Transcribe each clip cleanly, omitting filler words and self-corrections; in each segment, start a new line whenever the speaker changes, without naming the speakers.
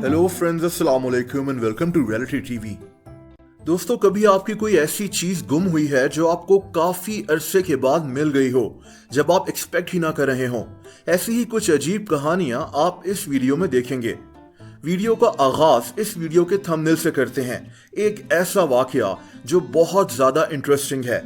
Hello friends, अस्सलाम वालेकुम and welcome to reality TV. दोस्तों, कभी आपकी कोई ऐसी चीज गुम हुई है जो आपको काफी अरसे के बाद मिल गई हो, जब आप एक्सपेक्ट ही ना कर रहे हो? ऐसी ही कुछ अजीब कहानियां आप इस वीडियो में देखेंगे। वीडियो का आगाज इस वीडियो के थंबनेल से करते हैं। एक ऐसा वाकया जो बहुत ज्यादा इंटरेस्टिंग है।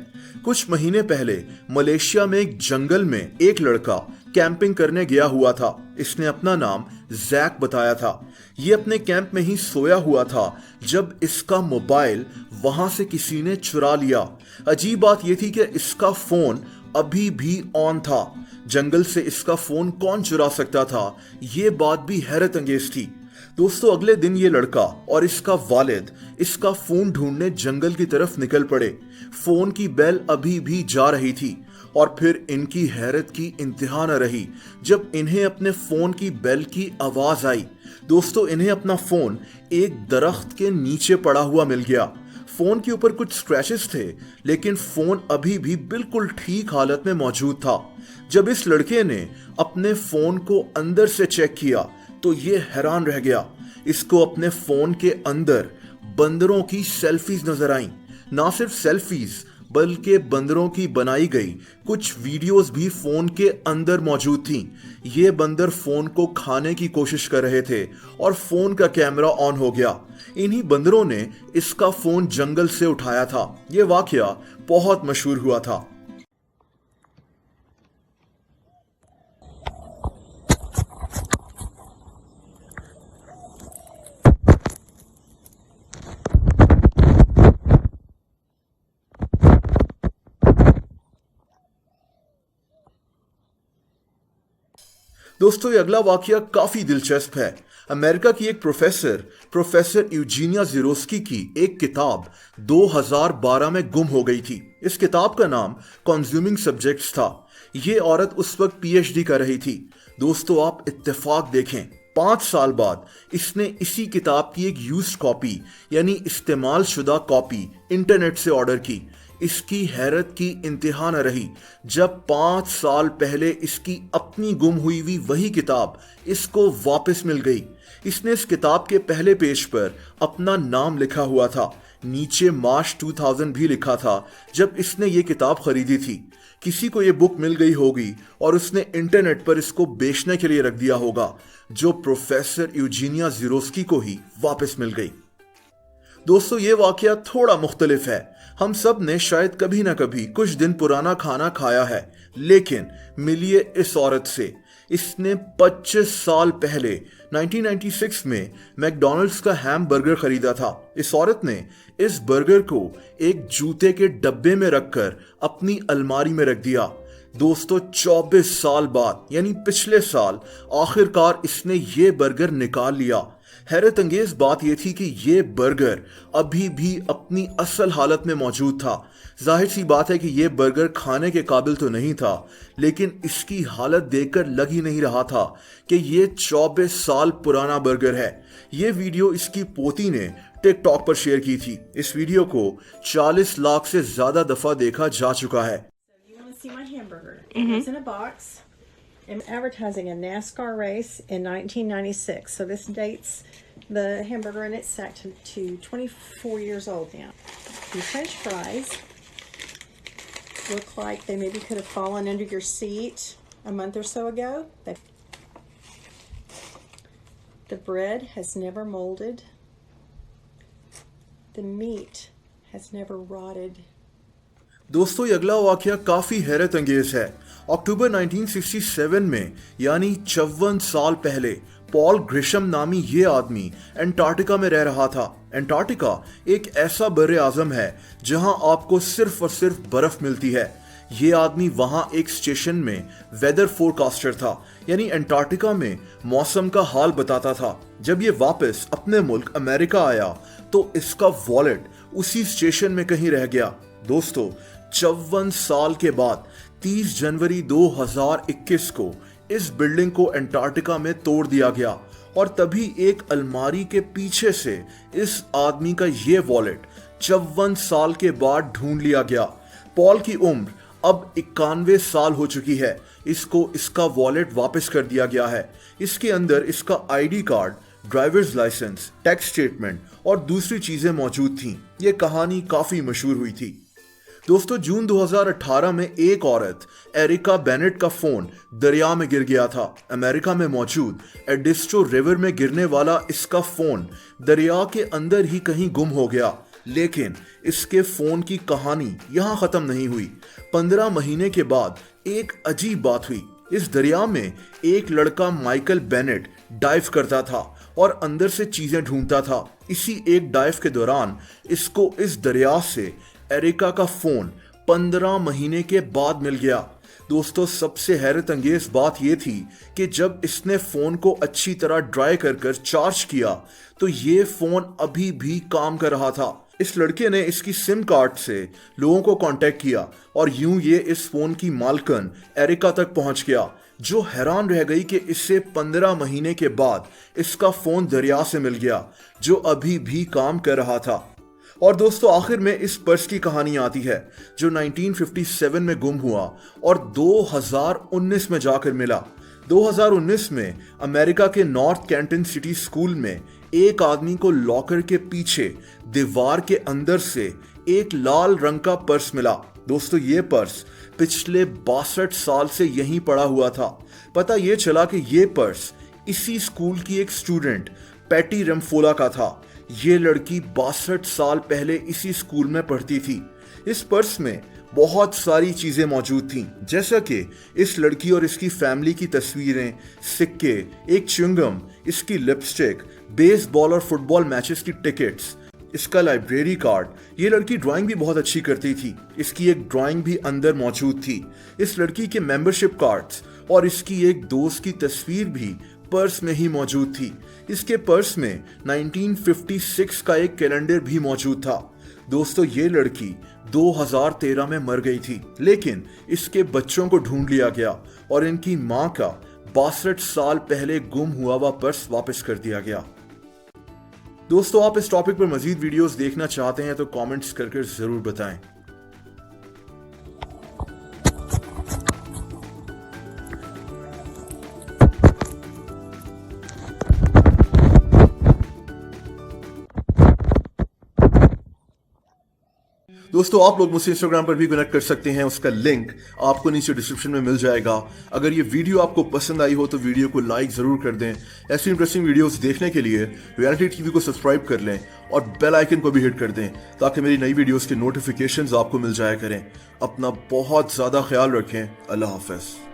कुछ महीने पहले मलेशिया में एक जंगल में एक लड़का कैंपिंग करने गया हुआ था। इसने अपना नाम जैक बताया था। ये अपने कैंप में ही सोया हुआ था जब इसका मोबाइल वहां से किसी ने चुरा लिया। अजीब बात यह थी कि इसका फोन अभी भी ऑन था। जंगल से इसका फोन कौन चुरा सकता था, ये बात भी हैरत अंगेज थी। दोस्तों, अगले दिन ये लड़का और इसका वालिद इसका फोन ढूंढने जंगल की तरफ निकल पड़े। फोन की बेल अभी भी जा रही थी और फिर इनकी हैरत की इंतहा न रही जब इन्हें अपने फोन की बेल की आवाज आई। दोस्तों, इन्हें अपना फोन एक दरख्त के नीचे पड़ा हुआ मिल गया। फोन के ऊपर कुछ स्क्रैचेस थे, लेकिन फोन अभी भी बिल्कुल ठीक हालत में मौजूद था। जब इस लड़के ने अपने फोन को अंदर से चेक किया तो ये हैरान रह गया। इसको अपने फोन के अंदर बंदरों की सेल्फीज नजर आईं। ना सिर्फ सेल्फीज बल्कि बंदरों की बनाई गई कुछ वीडियोस भी फोन के अंदर मौजूद थीं। ये बंदर फोन को खाने की कोशिश कर रहे थे और फोन का कैमरा ऑन हो गया। इन्हीं बंदरों ने इसका फोन जंगल से उठाया था। ये वाकया बहुत मशहूर हुआ था। दोस्तों, ये अगला वाकया काफी दिलचस्प है। अमेरिका की एक प्रोफेसर यूजीनिया ज़िरोस्की की एक किताब 2012 में गुम हो गई थी। इस किताब का नाम कंज्यूमिंग सब्जेक्ट्स था। ये औरत उस वक्त पीएचडी कर रही थी। दोस्तों, आप इत्तेफाक देखें, 5 साल बाद इसने इसी किताब की एक यूज्ड कॉपी यानी इस्तेमाल शुदा कॉपी इंटरनेट से ऑर्डर की। इसकी हैरत की इंतहा न रही जब 5 साल पहले इसकी अपनी गुम हुई वही किताब इसको वापस मिल गई। इसने इस किताब के पहले पेज पर अपना नाम लिखा हुआ था। नीचे मार्च 2000 भी लिखा था जब इसने ये किताब खरीदी थी। किसी को ये बुक मिल गई होगी और उसने इंटरनेट पर इसको बेचने के लिए रख दिया होगा, जो प्रोफेसर यूजीनिया ज़िरोस्की को ही वापस मिल गई। दोस्तों, ये वाकया थोड़ा मुख्तलिफ है। हम सब ने शायद कभी ना कभी कुछ दिन पुराना खाना खाया है, लेकिन मिलिए इस औरत से। इसने 25 साल पहले 1996 में मैकडॉनल्ड्स का हैम बर्गर खरीदा था। इस औरत ने इस बर्गर को एक जूते के डब्बे में रखकर अपनी अलमारी में रख दिया। दोस्तों, 24 साल बाद यानी पिछले साल आखिरकार इसने ये बर्गर निकाल लिया। हैरत अंगेज बात यह थी कि ये बर्गर अभी भी अपनी असल हालत में मौजूद था। जाहिर सी बात है कि ये बर्गर खाने के काबिल तो नहीं था, लेकिन इसकी हालत देखकर लग ही नहीं रहा था कि ये 24 साल पुराना बर्गर है। ये वीडियो इसकी पोती ने टिकटॉक पर शेयर की थी। इस वीडियो को 40 लाख से ज्यादा दफा देखा जा चुका है।
See my hamburger. It's in a box. I'm advertising a NASCAR race in 1996. So this dates the hamburger in its sack to 24 years old now. The French fries look like they maybe could have fallen under your seat a month or so ago. The bread has never molded. The meat has never rotted.
दोस्तों, ये अगला वाकया काफी हैरत अंगेज है। अक्टूबर 1967 में यानी 54 साल पहले पॉल ग्रिशम नामी ये आदमी एंटार्क्टिका में रह रहा था। एंटार्क्टिका एक ऐसा बर्रे आजम है जहां आपको सिर्फ और सिर्फ बर्फ मिलती है। ये आदमी वहां एक स्टेशन में वेदर फोरकास्टर था, यानी एंटार्क्टिका में मौसम का हाल बताता था। जब ये वापस अपने मुल्क अमेरिका आया तो इसका वॉलेट उसी स्टेशन में कहीं रह गया। दोस्तों, 54 साल के बाद 30 जनवरी 2021 को इस बिल्डिंग को एंटार्क्टिका में तोड़ दिया गया और तभी एक अलमारी के पीछे से इस आदमी का ये वॉलेट 54 साल के बाद ढूंढ लिया गया। पॉल की उम्र अब 91 साल हो चुकी है। इसको इसका वॉलेट वापस कर दिया गया है। इसके अंदर इसका ID card, driver's licence, tax statement और दूसरी चीजें मौजूद थीं। ये कहानी काफी मशहूर हुई थी। दोस्तों, जून 2018 में एक औरत एरिका बेनेट का फोन दरिया में गिर गया था। अमेरिका में मौजूद एडिस्टो रिवर में गिरने वाला इसका फोन दरिया के अंदर ही कहीं गुम हो गया। लेकिन इसके फोन की कहानी यहां खत्म नहीं हुई। 15 महीने के बाद एक अजीब बात हुई। इस दरिया में एक लड़का माइकल बेनेट डाइव करता था और अंदर से चीजें ढूंढता था। इसी एक डाइव के दौरान इसको इस दरिया से एरिका का फोन 15 महीने के बाद मिल गया। दोस्तों, सबसे हैरत अंगेज बात यह थी कि जब इसने फोन को अच्छी तरह ड्राई कर चार्ज किया तो ये फोन अभी भी काम कर रहा था। इस लड़के ने इसकी सिम कार्ड से लोगों को कांटेक्ट किया और यूं ये इस फोन की मालकन एरिका तक पहुंच गया, जो हैरान रह गई कि इससे 15 महीने के बाद इसका फोन दरिया से मिल गया, जो अभी भी काम कर रहा था। और दोस्तों, आखिर में इस पर्स की कहानी आती है जो 1957 में गुम हुआ और 2019 में जाकर मिला। 2019 में अमेरिका के नॉर्थ कैंटन सिटी स्कूल में एक आदमी को लॉकर के पीछे दीवार के अंदर से एक लाल रंग का पर्स मिला। दोस्तों, ये पर्स पिछले 62 साल से यहीं पड़ा हुआ था। पता ये चला कि ये पर्स इसी स्कूल की एक स्टूडेंट पैटी रेम्फोला का था। ये लड़की 62 साल पहले इसी स्कूल में पढ़ती थी। इस पर्स में बहुत सारी चीजें मौजूद थीं, जैसा कि इस लड़की और इसकी फैमिली की तस्वीरें, सिक्के, एक च्युइंगम, इसकी लिपस्टिक, बेसबॉल और फुटबॉल मैचेस की टिकट्स, इसका लाइब्रेरी कार्ड। ये लड़की ड्राइंग भी बहुत अच्छी करती थी। इसकी एक ड्राइंग भी अंदर मौजूद थी। इस लड़की के मेंबरशिप कार्ड्स और इसकी एक दोस्त की तस्वीर भी पर्स में ही मौजूद थी। इसके पर्स में 1956 का एक कैलेंडर भी मौजूद था। दोस्तों, ये लड़की 2013 में मर गई थी, लेकिन इसके बच्चों को ढूंढ लिया गया और इनकी मां का 62 साल पहले गुम हुआ हुआ पर्स वापस कर दिया गया। दोस्तों, आप इस टॉपिक पर मजीद वीडियोस देखना चाहते हैं तो कमेंट्स करके जरूर बताएं। दोस्तों, आप लोग मुझसे इंस्टाग्राम पर भी कनेक्ट कर सकते हैं। उसका लिंक आपको नीचे डिस्क्रिप्शन में मिल जाएगा। अगर ये वीडियो आपको पसंद आई हो तो वीडियो को लाइक जरूर कर दें। ऐसी इंटरेस्टिंग वीडियोस देखने के लिए रियलिटी टीवी को सब्सक्राइब कर लें और बेल आइकन को भी हिट कर दें ताकि मेरी नई वीडियोस के नोटिफिकेशंस आपको मिल जाया करें। अपना बहुत ज्यादा ख्याल रखें। अल्लाह हाफिज।